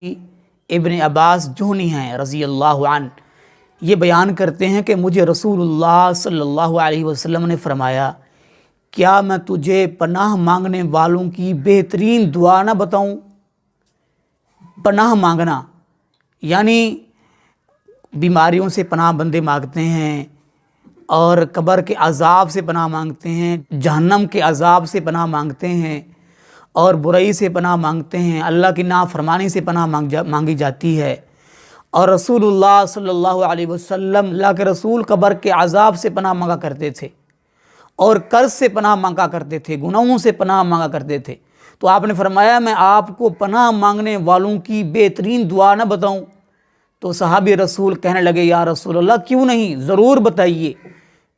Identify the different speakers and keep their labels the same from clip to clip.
Speaker 1: ابن عباس جونی ہیں رضی اللہ عنہ، یہ بیان کرتے ہیں کہ مجھے رسول اللہ صلی اللہ علیہ وسلم نے فرمایا، کیا میں تجھے پناہ مانگنے والوں کی بہترین دعا نہ بتاؤں؟ پناہ مانگنا یعنی بیماریوں سے پناہ بندے مانگتے ہیں، اور قبر کے عذاب سے پناہ مانگتے ہیں، جہنم کے عذاب سے پناہ مانگتے ہیں، اور برائی سے پناہ مانگتے ہیں، اللہ کی نافرمانی سے پناہ مانگی جاتی ہے۔ اور رسول اللہ صلی اللہ علیہ وسلم، اللہ کے رسول قبر کے عذاب سے پناہ مانگا کرتے تھے، اور قرض سے پناہ مانگا کرتے تھے، گناہوں سے پناہ مانگا کرتے تھے۔ تو آپ نے فرمایا میں آپ کو پناہ مانگنے والوں کی بہترین دعا نہ بتاؤں؟ تو صحابی رسول کہنے لگے یا رسول اللہ کیوں نہیں، ضرور بتائیے۔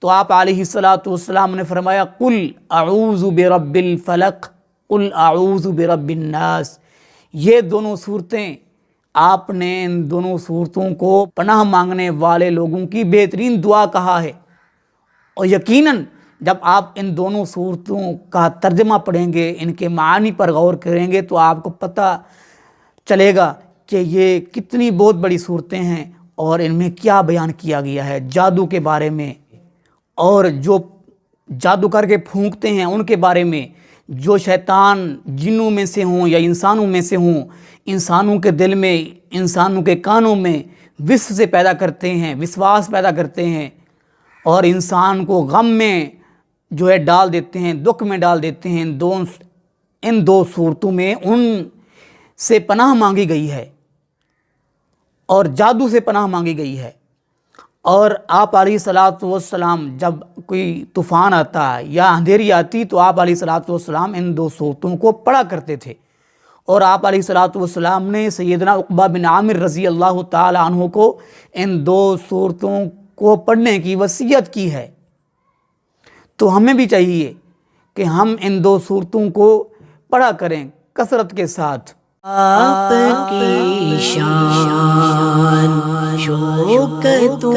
Speaker 1: تو آپ علیہ السلام نے فرمایا قل اعوذ برب الفلق قل اعوذ برب الناس۔ یہ دونوں صورتیں آپ نے ان دونوں صورتوں کو پناہ مانگنے والے لوگوں کی بہترین دعا کہا ہے، اور یقیناً جب آپ ان دونوں صورتوں کا ترجمہ پڑھیں گے، ان کے معنی پر غور کریں گے، تو آپ کو پتہ چلے گا کہ یہ کتنی بہت بڑی صورتیں ہیں، اور ان میں کیا بیان کیا گیا ہے جادو کے بارے میں، اور جو جادو کر کے پھونکتے ہیں ان کے بارے میں، جو شیطان جنوں میں سے ہوں یا انسانوں میں سے ہوں، انسانوں کے دل میں، انسانوں کے کانوں میں سے پیدا کرتے ہیں، وسواس پیدا کرتے ہیں، اور انسان کو غم میں جو ہے ڈال دیتے ہیں، دکھ میں ڈال دیتے ہیں۔ ان دو صورتوں میں ان سے پناہ مانگی گئی ہے، اور جادو سے پناہ مانگی گئی ہے۔ اور آپ علیہ السلام جب کوئی طوفان آتا یا اندھیری آتی تو آپ علیہ السلام ان دو صورتوں کو پڑھا کرتے تھے، اور آپ علیہ السلام نے سیدنا عقبہ بن عامر رضی اللہ تعالی عنہ کو ان دو صورتوں کو پڑھنے کی وصیت کی ہے۔ تو ہمیں بھی چاہیے کہ ہم ان دو صورتوں کو پڑھا کریں کثرت کے ساتھ۔
Speaker 2: آپ کی شان شوکتوں